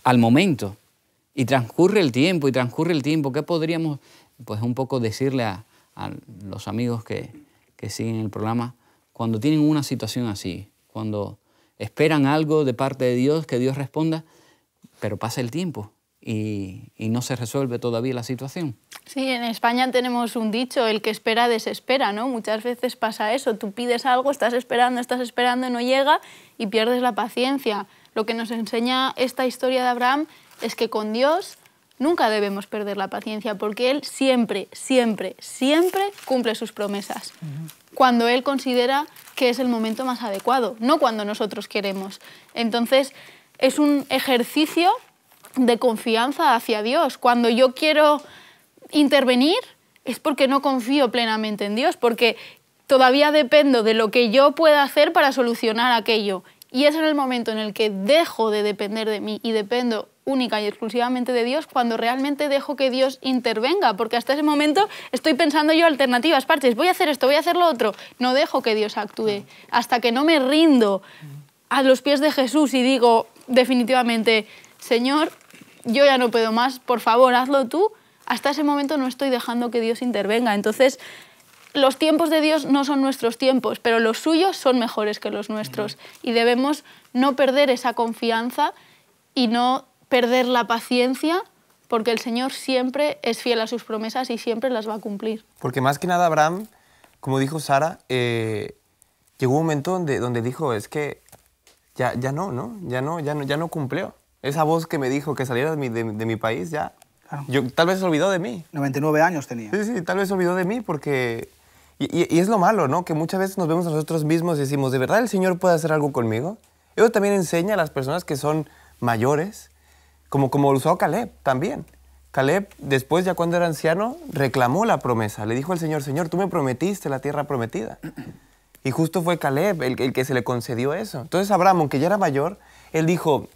al momento y transcurre el tiempo. ¿Qué podríamos pues un poco decirle a los amigos que siguen el programa cuando tienen una situación así, cuando esperan algo de parte de Dios, que Dios responda, pero pasa el tiempo y no se resuelve todavía la situación. Sí, en España tenemos un dicho, el que espera desespera, ¿no? Muchas veces pasa eso, tú pides algo, estás esperando y no llega y pierdes la paciencia. Lo que nos enseña esta historia de Abraham es que con Dios nunca debemos perder la paciencia, porque Él siempre, siempre, siempre cumple sus promesas. Cuando Él considera que es el momento más adecuado, no cuando nosotros queremos. Entonces, es un ejercicio de confianza hacia Dios. Cuando yo quiero intervenir es porque no confío plenamente en Dios, porque todavía dependo de lo que yo pueda hacer para solucionar aquello. Y es en el momento en el que dejo de depender de mí y dependo única y exclusivamente de Dios, cuando realmente dejo que Dios intervenga, porque hasta ese momento estoy pensando yo alternativas, parches, voy a hacer esto, voy a hacer lo otro. No dejo que Dios actúe. Hasta que no me rindo a los pies de Jesús y digo definitivamente, Señor, yo ya no puedo más, por favor, hazlo tú, hasta ese momento no estoy dejando que Dios intervenga. Entonces, los tiempos de Dios no son nuestros tiempos, pero los suyos son mejores que los nuestros. Y debemos no perder esa confianza y no perder la paciencia, porque el Señor siempre es fiel a sus promesas y siempre las va a cumplir. Porque más que nada Abraham, como dijo Sara, llegó un momento donde dijo, es que ya no cumplió. Esa voz que me dijo que saliera de mi país, ya, claro. Tal vez se olvidó de mí. 99 años tenía. Sí, tal vez se olvidó de mí porque... Y es lo malo, ¿no? Que muchas veces nos vemos a nosotros mismos y decimos, ¿de verdad el Señor puede hacer algo conmigo? Eso también enseña a las personas que son mayores, como lo usó Caleb también. Caleb, después, ya cuando era anciano, reclamó la promesa. Le dijo al Señor, Señor, tú me prometiste la tierra prometida. Y justo fue Caleb el que se le concedió eso. Entonces Abraham, aunque ya era mayor, él dijo,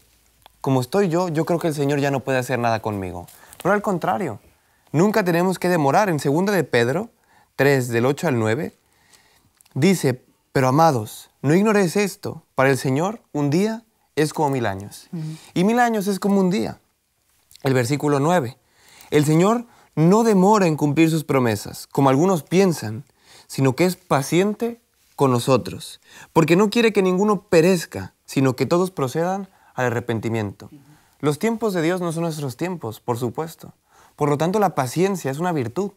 como estoy yo creo que el Señor ya no puede hacer nada conmigo. Pero al contrario, nunca tenemos que demorar. En 2 de Pedro 3, del 8 al 9, dice, pero amados, no ignoréis esto, para el Señor un día es como 1000 años. Y 1000 años es como un día. El versículo 9, el Señor no demora en cumplir sus promesas, como algunos piensan, sino que es paciente con nosotros, porque no quiere que ninguno perezca, sino que todos procedan al arrepentimiento. Los tiempos de Dios no son nuestros tiempos, por supuesto. Por lo tanto, la paciencia es una virtud.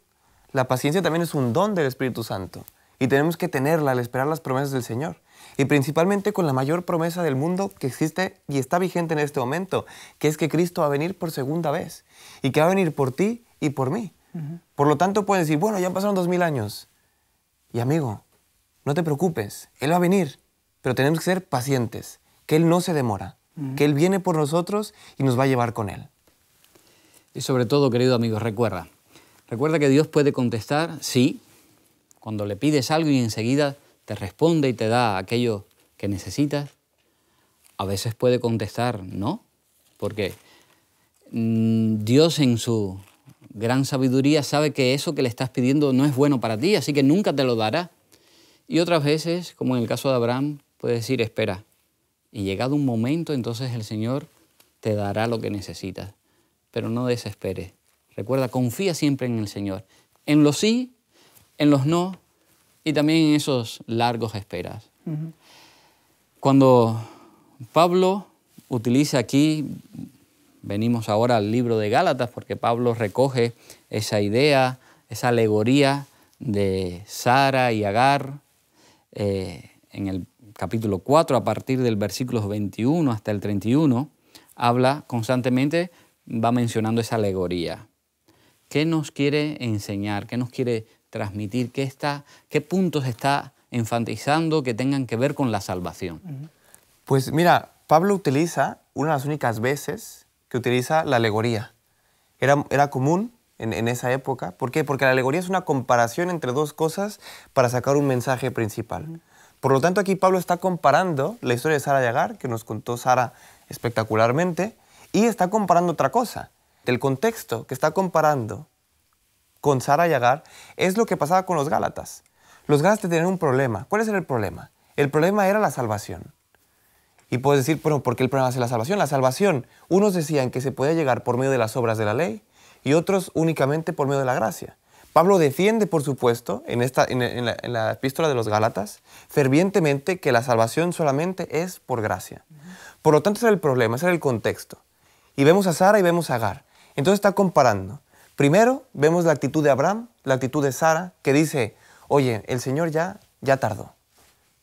La paciencia también es un don del Espíritu Santo. Y tenemos que tenerla al esperar las promesas del Señor. Y principalmente con la mayor promesa del mundo que existe y está vigente en este momento, que es que Cristo va a venir por segunda vez. Y que va a venir por ti y por mí. Por lo tanto, puedes decir, bueno, ya pasaron 2000 años. Y amigo, no te preocupes, Él va a venir. Pero tenemos que ser pacientes, que Él no se demora. Que Él viene por nosotros y nos va a llevar con Él. Y sobre todo, querido amigo, recuerda que Dios puede contestar, sí, cuando le pides algo y enseguida te responde y te da aquello que necesitas. A veces puede contestar no, porque Dios en su gran sabiduría sabe que eso que le estás pidiendo no es bueno para ti, así que nunca te lo dará. Y otras veces, como en el caso de Abraham, puede decir, espera. Y llegado un momento, entonces el Señor te dará lo que necesitas. Pero no desesperes. Recuerda, confía siempre en el Señor. En los sí, en los no y también en esos largos esperas. Cuando Pablo utiliza aquí, venimos ahora al libro de Gálatas, porque Pablo recoge esa idea, esa alegoría de Sara y Agar en el capítulo 4, a partir del versículo 21 hasta el 31, habla constantemente, va mencionando esa alegoría. ¿Qué nos quiere enseñar? ¿Qué nos quiere transmitir? ¿Qué puntos está enfatizando que tengan que ver con la salvación? Pues mira, Pablo utiliza una de las únicas veces que utiliza la alegoría. Era común en esa época. ¿Por qué? Porque la alegoría es una comparación entre dos cosas para sacar un mensaje principal. Por lo tanto, aquí Pablo está comparando la historia de Sara y Agar, que nos contó Sara espectacularmente, y está comparando otra cosa. El contexto que está comparando con Sara y Agar es lo que pasaba con los Gálatas. Los Gálatas tenían un problema. ¿Cuál era el problema? El problema era la salvación. Y puedes decir, bueno, ¿por qué el problema es la salvación? La salvación, unos decían que se podía llegar por medio de las obras de la ley y otros únicamente por medio de la gracia. Pablo defiende, por supuesto, en la epístola de los Gálatas, fervientemente que la salvación solamente es por gracia. Por lo tanto, ese era el problema, ese era el contexto. Y vemos a Sara y vemos a Agar. Entonces está comparando. Primero, vemos la actitud de Abraham, la actitud de Sara, que dice, oye, el Señor ya tardó.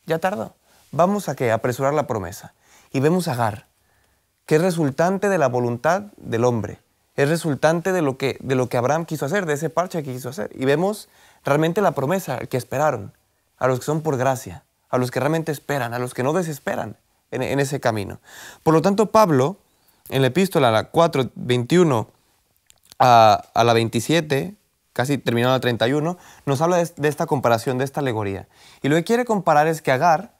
Ya tardó. Vamos a apresurar la promesa. Y vemos a Agar, que es resultante de la voluntad del hombre. Es resultante de lo que Abraham quiso hacer, de ese parche que quiso hacer. Y vemos realmente la promesa que esperaron, a los que son por gracia, a los que realmente esperan, a los que no desesperan en ese camino. Por lo tanto, Pablo, en la epístola, la 4, 21 a la 27, casi terminando la 31, nos habla de esta comparación, de esta alegoría. Y lo que quiere comparar es que Agar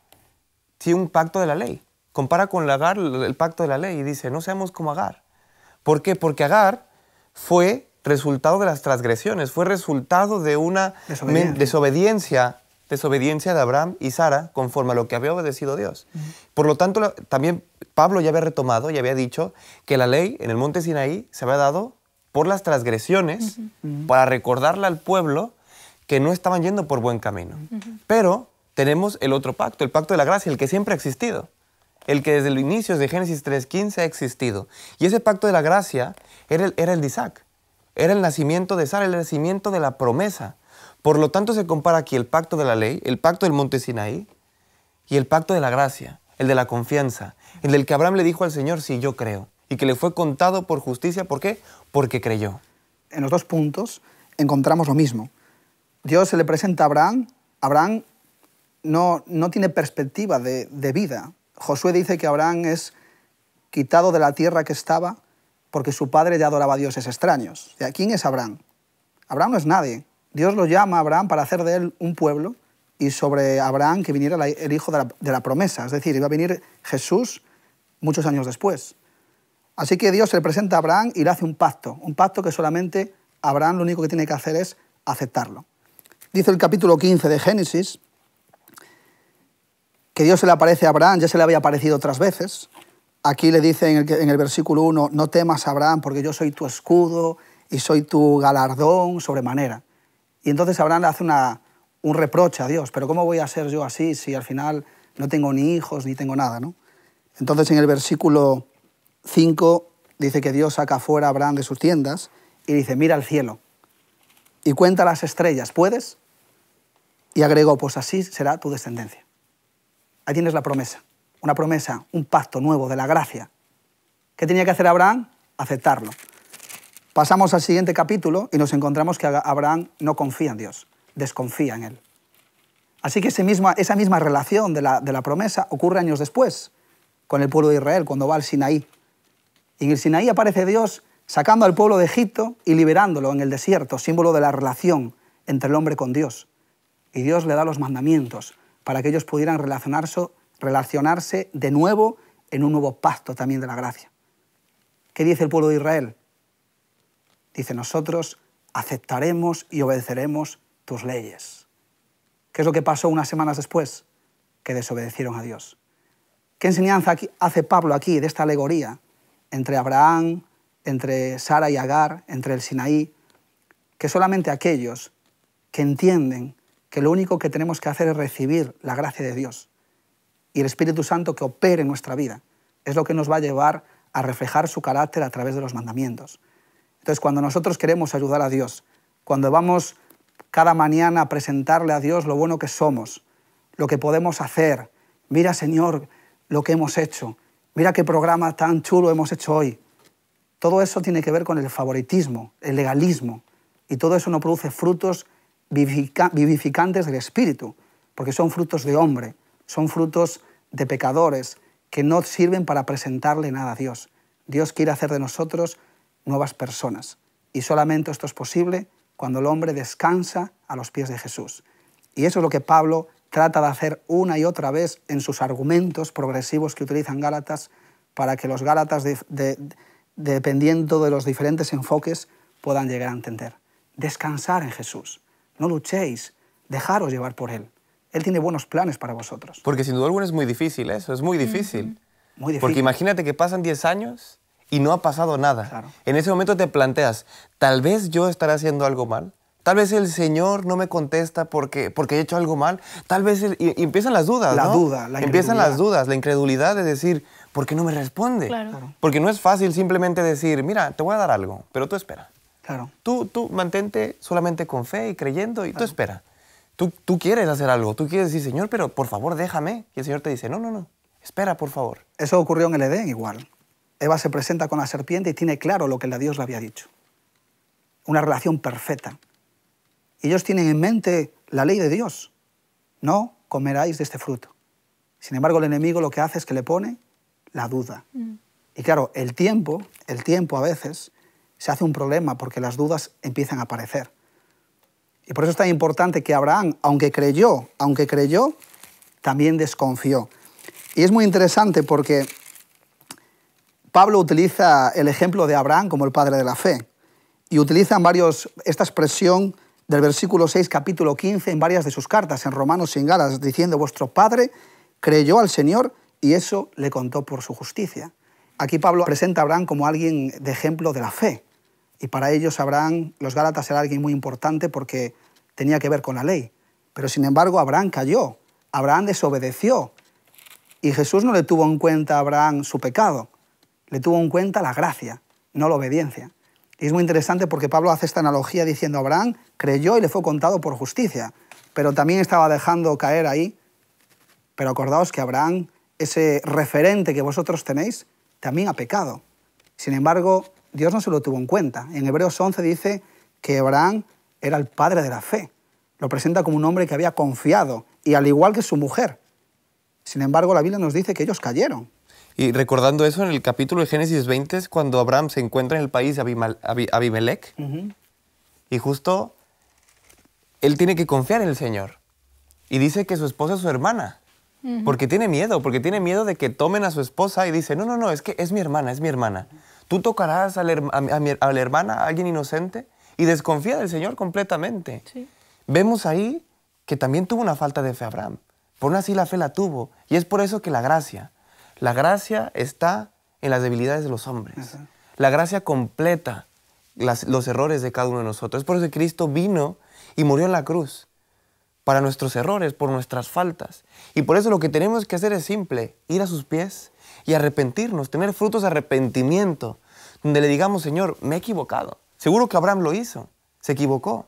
tiene un pacto de la ley. Compara con Agar el pacto de la ley y dice, no seamos como Agar. ¿Por qué? Porque Agar fue resultado de las transgresiones, fue resultado de una desobediencia de Abraham y Sara conforme a lo que había obedecido Dios. Por lo tanto, también Pablo ya había retomado y había dicho que la ley en el monte Sinaí se había dado por las transgresiones para recordarle al pueblo que no estaban yendo por buen camino. Pero tenemos el otro pacto, el pacto de la gracia, el que siempre ha existido. El que desde el inicio de Génesis 3:15 ha existido. Y ese pacto de la gracia era el de Isaac. Era el nacimiento de Sara, el nacimiento de la promesa. Por lo tanto, se compara aquí el pacto de la ley, el pacto del monte Sinaí, y el pacto de la gracia, el de la confianza, el del que Abraham le dijo al Señor, sí, yo creo. Y que le fue contado por justicia, ¿por qué? Porque creyó. En los dos puntos encontramos lo mismo. Dios se le presenta a Abraham. Abraham no tiene perspectiva de vida. Josué dice que Abraham es quitado de la tierra que estaba porque su padre ya adoraba a dioses extraños. ¿Quién es Abraham? Abraham no es nadie. Dios lo llama a Abraham para hacer de él un pueblo y sobre Abraham que viniera el hijo de la promesa. Es decir, iba a venir Jesús muchos años después. Así que Dios se le presenta a Abraham y le hace un pacto que solamente Abraham lo único que tiene que hacer es aceptarlo. Dice el capítulo 15 de Génesis que Dios se le aparece a Abraham, ya se le había aparecido otras veces. Aquí le dice en el versículo 1, no temas, Abraham, porque yo soy tu escudo y soy tu galardón sobremanera. Y entonces Abraham le hace un reproche a Dios, pero ¿cómo voy a ser yo así si al final no tengo ni hijos ni tengo nada, ¿no? Entonces en el versículo 5 dice que Dios saca fuera a Abraham de sus tiendas y dice, mira al cielo y cuenta las estrellas, ¿puedes? Y agregó, pues así será tu descendencia. Ahí tienes la promesa, una promesa, un pacto nuevo de la gracia. ¿Qué tenía que hacer Abraham? Aceptarlo. Pasamos al siguiente capítulo y nos encontramos que Abraham no confía en Dios, desconfía en él. Así que esa misma relación de la promesa ocurre años después con el pueblo de Israel, cuando va al Sinaí. Y en el Sinaí aparece Dios sacando al pueblo de Egipto y liberándolo en el desierto, símbolo de la relación entre el hombre con Dios. Y Dios le da los mandamientos para que ellos pudieran relacionarse de nuevo en un nuevo pacto también de la gracia. ¿Qué dice el pueblo de Israel? Dice, nosotros aceptaremos y obedeceremos tus leyes. ¿Qué es lo que pasó unas semanas después? Que desobedecieron a Dios. ¿Qué enseñanza hace Pablo aquí de esta alegoría entre Abraham, entre Sara y Agar, entre el Sinaí? Que solamente aquellos que entienden que lo único que tenemos que hacer es recibir la gracia de Dios y el Espíritu Santo que opere en nuestra vida es lo que nos va a llevar a reflejar su carácter a través de los mandamientos. Entonces, cuando nosotros queremos ayudar a Dios, cuando vamos cada mañana a presentarle a Dios lo bueno que somos, lo que podemos hacer, mira, Señor, lo que hemos hecho, mira qué programa tan chulo hemos hecho hoy. Todo eso tiene que ver con el favoritismo, el legalismo, y todo eso no produce frutos vivificantes del Espíritu, porque son frutos de hombre, son frutos de pecadores que no sirven para presentarle nada a Dios. Dios quiere hacer de nosotros nuevas personas y solamente esto es posible cuando el hombre descansa a los pies de Jesús. Y eso es lo que Pablo trata de hacer una y otra vez en sus argumentos progresivos que utilizan Gálatas para que los Gálatas, dependiendo de los diferentes enfoques, puedan llegar a entender. Descansar en Jesús. No luchéis, dejaros llevar por Él. Él tiene buenos planes para vosotros. Porque sin duda alguna es muy difícil eso, es muy difícil. Muy difícil. Porque imagínate que pasan 10 años y no ha pasado nada. Claro. En ese momento te planteas, tal vez yo estaré haciendo algo mal, Tal vez el Señor no me contesta porque he hecho algo mal. Tal vez... y empiezan las dudas, La ¿no? duda, la Empiezan las incredulidad. dudas, la incredulidad de decir, ¿por qué no me responde? Claro. Porque no es fácil simplemente decir, mira, te voy a dar algo, pero tú espera. Claro. Tú mantente solamente con fe y creyendo y tú espera. Tú quieres hacer algo, tú quieres decir, Señor, pero por favor déjame. Y el Señor te dice, no, espera, por favor. Eso ocurrió en el Edén igual. Eva se presenta con la serpiente y tiene claro lo que Dios le había dicho. Una relación perfecta. Y ellos tienen en mente la ley de Dios. No comeráis de este fruto. Sin embargo, el enemigo lo que hace es que le pone la duda. Y claro, el tiempo a veces se hace un problema porque las dudas empiezan a aparecer. Y por eso es tan importante que Abraham, aunque creyó, también desconfió. Y es muy interesante porque Pablo utiliza el ejemplo de Abraham como el padre de la fe. Y utilizan esta expresión del versículo 6, capítulo 15, en varias de sus cartas, en Romanos y en Gálatas, diciendo, vuestro padre creyó al Señor y eso le contó por su justicia. Aquí Pablo presenta a Abraham como alguien de ejemplo de la fe. Y para ellos Abraham, los Gálatas, era alguien muy importante porque tenía que ver con la ley. Pero sin embargo Abraham cayó, Abraham desobedeció. Y Jesús no le tuvo en cuenta a Abraham su pecado, le tuvo en cuenta la gracia, no la obediencia. Y es muy interesante porque Pablo hace esta analogía diciendo Abraham creyó y le fue contado por justicia, pero también estaba dejando caer ahí. Pero acordaos que Abraham, ese referente que vosotros tenéis, también ha pecado. Sin embargo, Dios no se lo tuvo en cuenta. En Hebreos 11 dice que Abraham era el padre de la fe. Lo presenta como un hombre que había confiado, y al igual que su mujer. Sin embargo, la Biblia nos dice que ellos cayeron. Y recordando eso, en el capítulo de Génesis 20 es cuando Abraham se encuentra en el país de Abimelech. Y justo él tiene que confiar en el Señor. Y dice que su esposa es su hermana. Porque tiene miedo de que tomen a su esposa y dice, no, es que es mi hermana. Tú tocarás a la hermana, a alguien inocente, y desconfía del Señor completamente. Sí. Vemos ahí que también tuvo una falta de fe Abraham. Por aún así la fe la tuvo. Y es por eso que la gracia está en las debilidades de los hombres. La gracia completa los errores de cada uno de nosotros. Es por eso que Cristo vino y murió en la cruz. Para nuestros errores, por nuestras faltas. Y por eso lo que tenemos que hacer es simple, ir a sus pies y arrepentirnos, tener frutos de arrepentimiento, donde le digamos, Señor, me he equivocado. Seguro que Abraham lo hizo, se equivocó.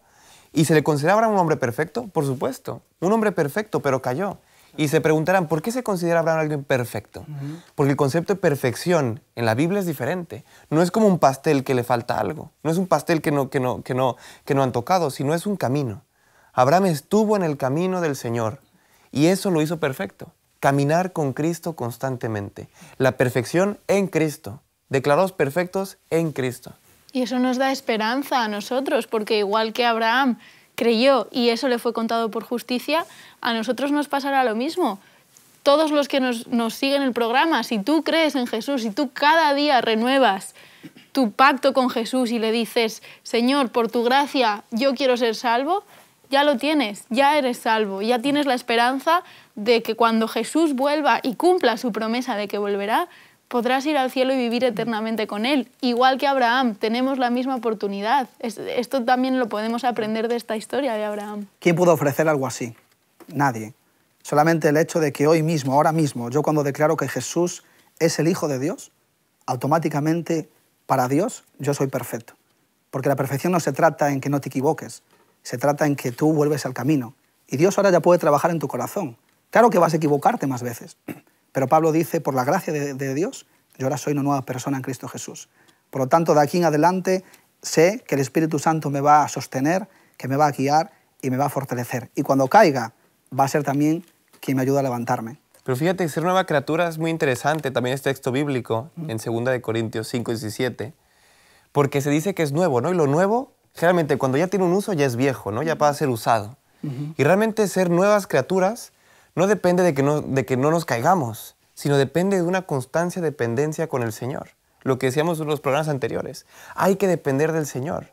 ¿Y se le considera a Abraham un hombre perfecto? Por supuesto, un hombre perfecto, pero cayó. Y se preguntarán, ¿por qué se considera a Abraham alguien perfecto? Porque el concepto de perfección en la Biblia es diferente. No es como un pastel que le falta algo. No es un pastel que no han tocado, sino es un camino. Abraham estuvo en el camino del Señor y eso lo hizo perfecto. Caminar con Cristo constantemente. La perfección en Cristo. Declarados perfectos en Cristo. Y eso nos da esperanza a nosotros, porque igual que Abraham creyó y eso le fue contado por justicia, a nosotros nos pasará lo mismo. Todos los que nos siguen el programa, si tú crees en Jesús, si tú cada día renuevas tu pacto con Jesús y le dices, Señor, por tu gracia yo quiero ser salvo, ya lo tienes, ya eres salvo, ya tienes la esperanza de que cuando Jesús vuelva y cumpla su promesa de que volverá, podrás ir al cielo y vivir eternamente con Él. Igual que Abraham, tenemos la misma oportunidad. Esto también lo podemos aprender de esta historia de Abraham. ¿Quién pudo ofrecer algo así? Nadie. Solamente el hecho de que hoy mismo, ahora mismo, yo cuando declaro que Jesús es el Hijo de Dios, automáticamente para Dios yo soy perfecto. Porque la perfección no se trata en que no te equivoques, se trata en que tú vuelves al camino. Y Dios ahora ya puede trabajar en tu corazón. Claro que vas a equivocarte más veces, pero Pablo dice, por la gracia de Dios, yo ahora soy una nueva persona en Cristo Jesús. Por lo tanto, de aquí en adelante, sé que el Espíritu Santo me va a sostener, que me va a guiar y me va a fortalecer. Y cuando caiga, va a ser también quien me ayuda a levantarme. Pero fíjate, ser nueva criatura es muy interesante, también este texto bíblico, en 2 Corintios 5:17, porque se dice que es nuevo, ¿no? Y lo nuevo, generalmente, cuando ya tiene un uso, ya es viejo, ¿no? Ya pasa a ser usado. Y realmente ser nuevas criaturas no depende de que no nos caigamos, sino depende de una constancia dependencia con el Señor. Lo que decíamos en los programas anteriores. Hay que depender del Señor.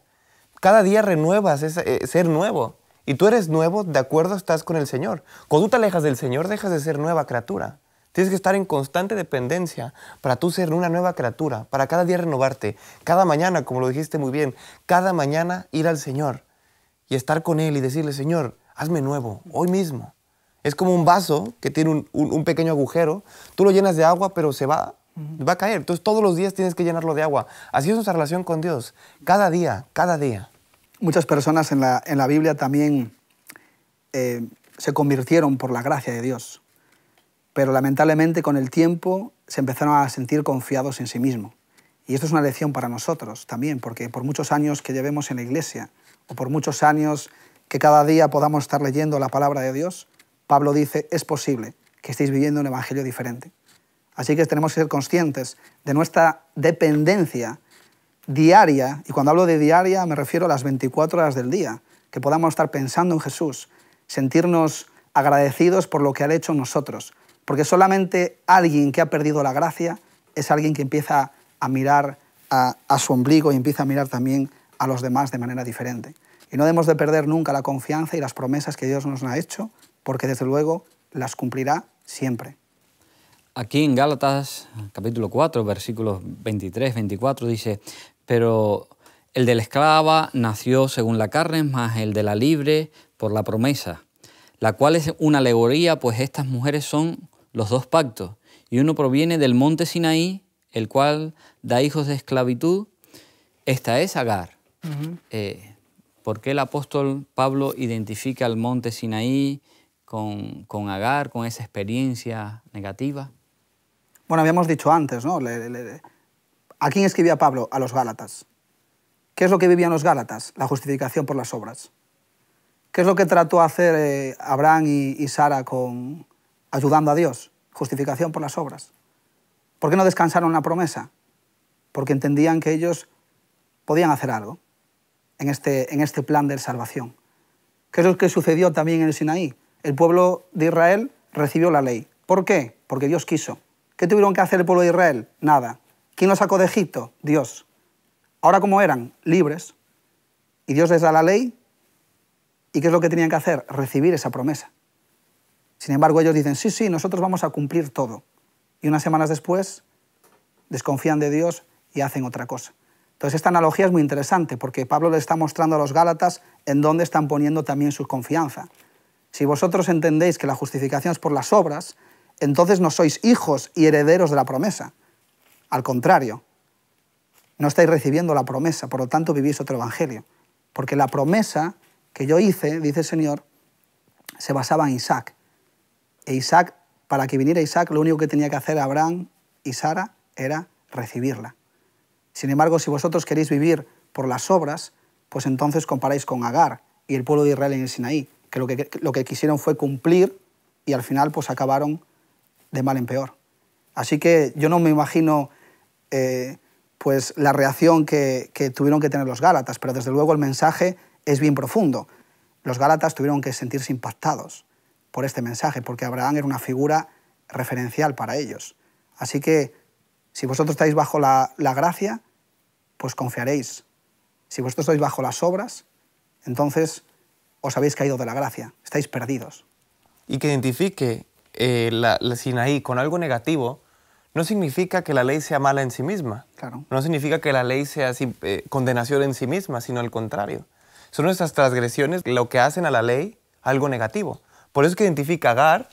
Cada día renuevas ser nuevo. Y tú eres nuevo, de acuerdo estás con el Señor. Cuando tú te alejas del Señor, dejas de ser nueva criatura. Tienes que estar en constante dependencia para tú ser una nueva criatura, para cada día renovarte. Cada mañana, como lo dijiste muy bien, cada mañana ir al Señor. y estar con Él y decirle, Señor, hazme nuevo, hoy mismo. Es como un vaso que tiene un pequeño agujero. Tú lo llenas de agua, pero se va a caer. Entonces todos los días tienes que llenarlo de agua. Así es nuestra relación con Dios. Cada día, cada día. Muchas personas en la Biblia también se convirtieron por la gracia de Dios. Pero lamentablemente con el tiempo se empezaron a sentir confiados en sí mismos. Y esto es una lección para nosotros también, porque por muchos años que llevemos en la iglesia, o por muchos años que cada día podamos estar leyendo la palabra de Dios, Pablo dice, es posible que estéis viviendo un evangelio diferente. Así que tenemos que ser conscientes de nuestra dependencia diaria, y cuando hablo de diaria me refiero a las 24 horas del día, que podamos estar pensando en Jesús, sentirnos agradecidos por lo que ha hecho en nosotros, porque solamente alguien que ha perdido la gracia es alguien que empieza a mirar a su ombligo y empieza a mirar también a los demás de manera diferente. Y no debemos de perder nunca la confianza y las promesas que Dios nos ha hecho, porque desde luego las cumplirá siempre. Aquí en Gálatas, capítulo 4, versículos 23, 24, dice, pero el de la esclava nació según la carne, más el de la libre por la promesa, la cual es una alegoría, pues estas mujeres son los dos pactos, y uno proviene del monte Sinaí, el cual da hijos de esclavitud. Esta es Agar. ¿Por qué el apóstol Pablo identifica el monte Sinaí con Agar, con esa experiencia negativa? Bueno, habíamos dicho antes, ¿no? ¿A quién escribía Pablo? A los Gálatas. ¿Qué es lo que vivían los Gálatas? La justificación por las obras. ¿Qué es lo que trató de hacer Abraham y Sara ayudando a Dios? Justificación por las obras. ¿Por qué no descansaron en la promesa? Porque entendían que ellos podían hacer algo en este plan de salvación. ¿Qué es lo que sucedió también en el Sinaí? El pueblo de Israel recibió la ley. ¿Por qué? Porque Dios quiso. ¿Qué tuvieron que hacer el pueblo de Israel? Nada. ¿Quién los sacó de Egipto? Dios. Ahora, ¿cómo eran? Libres. Y Dios les da la ley. ¿Y qué es lo que tenían que hacer? Recibir esa promesa. Sin embargo, ellos dicen, sí, nosotros vamos a cumplir todo. Y unas semanas después desconfían de Dios y hacen otra cosa. Entonces, esta analogía es muy interesante porque Pablo le está mostrando a los Gálatas en dónde están poniendo también su confianza. Si vosotros entendéis que la justificación es por las obras, entonces no sois hijos y herederos de la promesa. Al contrario, no estáis recibiendo la promesa, por lo tanto vivís otro evangelio. Porque la promesa que yo hice, dice el Señor, se basaba en Isaac. E Isaac, para que viniera Isaac, lo único que tenía que hacer Abraham y Sara era recibirla. Sin embargo, si vosotros queréis vivir por las obras, pues entonces comparáis con Agar y el pueblo de Israel en el Sinaí, que lo que quisieron fue cumplir y al final pues acabaron de mal en peor. Así que yo no me imagino pues la reacción que tuvieron que tener los Gálatas, pero desde luego el mensaje es bien profundo. Los Gálatas tuvieron que sentirse impactados por este mensaje, porque Abraham era una figura referencial para ellos. Así que si vosotros estáis bajo la gracia, pues confiaréis. Si vosotros estáis bajo las obras, entonces os habéis caído de la gracia, estáis perdidos. Y que identifique la Sinaí con algo negativo no significa que la ley sea mala en sí misma. Claro. No significa que la ley sea condenación en sí misma, sino al contrario. Son nuestras transgresiones lo que hacen a la ley algo negativo. Por eso es que identifica a Agar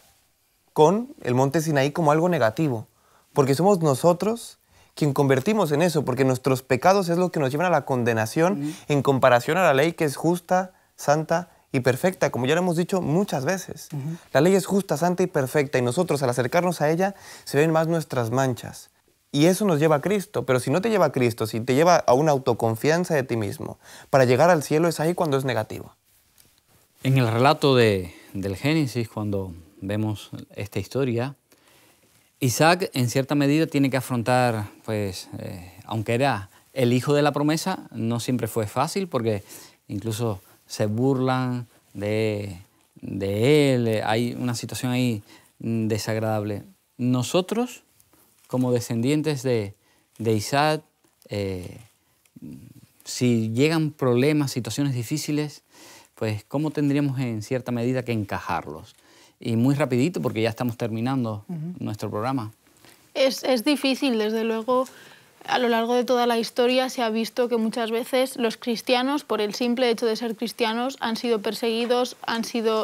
con el monte Sinaí como algo negativo. Porque somos nosotros quien convertimos en eso, porque nuestros pecados es lo que nos llevan a la condenación en comparación a la ley que es justa, santa y perfecta, como ya lo hemos dicho muchas veces. La ley es justa, santa y perfecta, y nosotros al acercarnos a ella se ven más nuestras manchas. Y eso nos lleva a Cristo, pero si no te lleva a Cristo, si te lleva a una autoconfianza de ti mismo, para llegar al cielo es ahí cuando es negativo. En el relato del Génesis, cuando vemos esta historia, Isaac en cierta medida tiene que afrontar, pues, aunque era el hijo de la promesa, no siempre fue fácil porque incluso se burlan de él, hay una situación ahí desagradable. Nosotros, como descendientes de Isaac, si llegan problemas, situaciones difíciles, pues ¿cómo tendríamos en cierta medida que encajarlos? Y muy rapidito, porque ya estamos terminando nuestro programa. Es difícil, desde luego. A lo largo de toda la historia se ha visto que muchas veces los cristianos, por el simple hecho de ser cristianos, han sido perseguidos,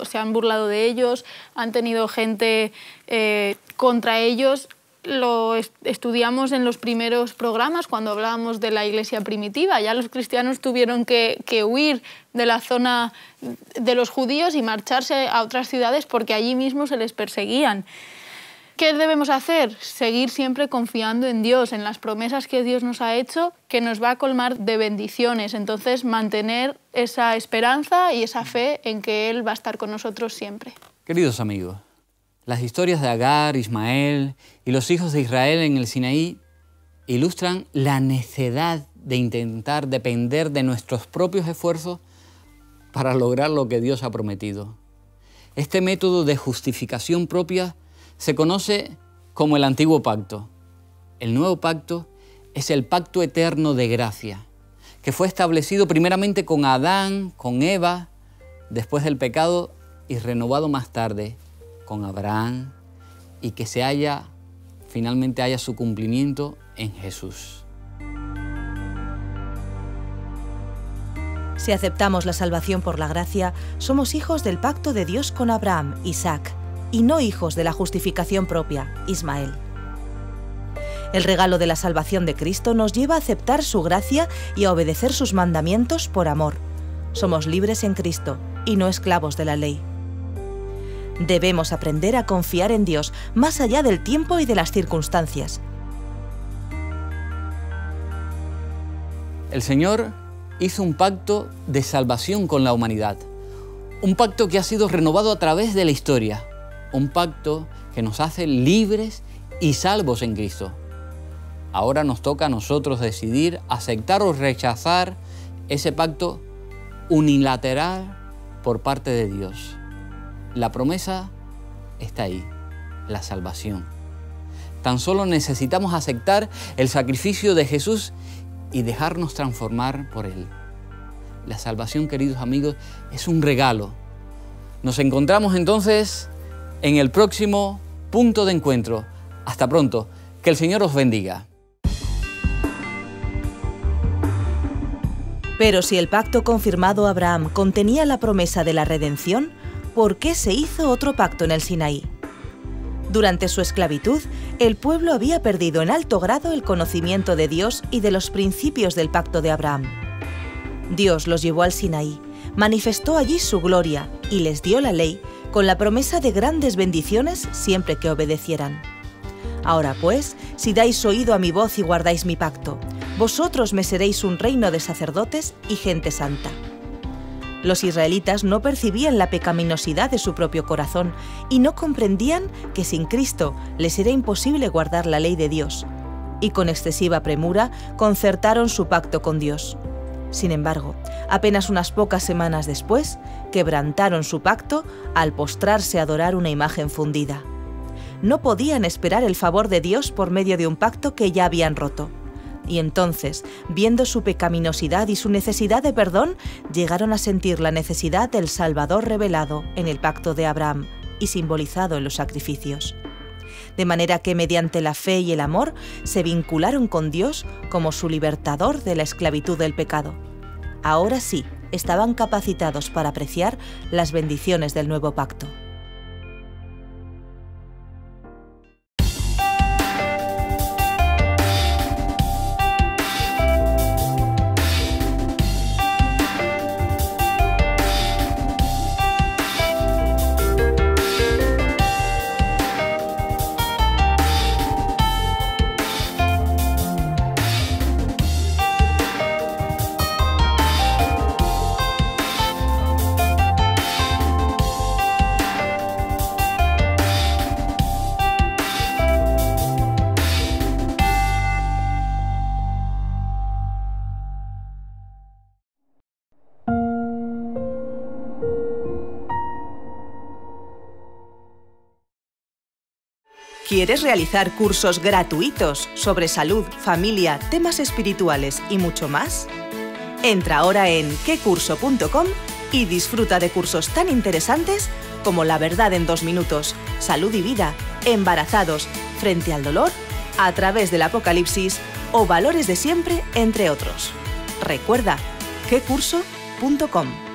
se han burlado de ellos, han tenido gente contra ellos. Lo estudiamos en los primeros programas cuando hablábamos de la iglesia primitiva. Ya los cristianos tuvieron que huir de la zona de los judíos y marcharse a otras ciudades porque allí mismo se les perseguían. ¿Qué debemos hacer? Seguir siempre confiando en Dios, en las promesas que Dios nos ha hecho, que nos va a colmar de bendiciones. Entonces, mantener esa esperanza y esa fe en que Él va a estar con nosotros siempre. Queridos amigos, las historias de Agar, Ismael y los hijos de Israel en el Sinaí ilustran la necedad de intentar depender de nuestros propios esfuerzos para lograr lo que Dios ha prometido. Este método de justificación propia se conoce como el Antiguo Pacto. El Nuevo Pacto es el pacto eterno de gracia, que fue establecido primeramente con Adán, con Eva, después del pecado, y renovado más tarde con Abraham, y que finalmente haya su cumplimiento en Jesús. Si aceptamos la salvación por la gracia, somos hijos del pacto de Dios con Abraham, Isaac, y no hijos de la justificación propia, Ismael. El regalo de la salvación de Cristo nos lleva a aceptar su gracia y a obedecer sus mandamientos por amor. Somos libres en Cristo y no esclavos de la ley. Debemos aprender a confiar en Dios más allá del tiempo y de las circunstancias. El Señor hizo un pacto de salvación con la humanidad, un pacto que ha sido renovado a través de la historia, un pacto que nos hace libres y salvos en Cristo. Ahora nos toca a nosotros decidir aceptar o rechazar ese pacto unilateral por parte de Dios. La promesa está ahí, la salvación. Tan solo necesitamos aceptar el sacrificio de Jesús y dejarnos transformar por Él. La salvación, queridos amigos, es un regalo. Nos encontramos entonces en el próximo punto de encuentro. Hasta pronto. Que el Señor os bendiga. Pero si el pacto confirmado a Abraham contenía la promesa de la redención, ¿por qué se hizo otro pacto en el Sinaí? Durante su esclavitud, el pueblo había perdido en alto grado el conocimiento de Dios y de los principios del pacto de Abraham. Dios los llevó al Sinaí, manifestó allí su gloria y les dio la ley con la promesa de grandes bendiciones siempre que obedecieran. Ahora pues, si dais oído a mi voz y guardáis mi pacto, vosotros me seréis un reino de sacerdotes y gente santa. Los israelitas no percibían la pecaminosidad de su propio corazón y no comprendían que sin Cristo les era imposible guardar la ley de Dios, y con excesiva premura concertaron su pacto con Dios. Sin embargo, apenas unas pocas semanas después, quebrantaron su pacto al postrarse a adorar una imagen fundida. No podían esperar el favor de Dios por medio de un pacto que ya habían roto. Y entonces, viendo su pecaminosidad y su necesidad de perdón, llegaron a sentir la necesidad del Salvador revelado en el pacto de Abraham y simbolizado en los sacrificios. De manera que mediante la fe y el amor se vincularon con Dios como su libertador de la esclavitud del pecado. Ahora sí, estaban capacitados para apreciar las bendiciones del nuevo pacto. ¿Quieres realizar cursos gratuitos sobre salud, familia, temas espirituales y mucho más? Entra ahora en quecurso.com y disfruta de cursos tan interesantes como La verdad en 2 minutos, Salud y vida, Embarazados, Frente al dolor, A través del Apocalipsis o valores de siempre, entre otros. Recuerda, quecurso.com.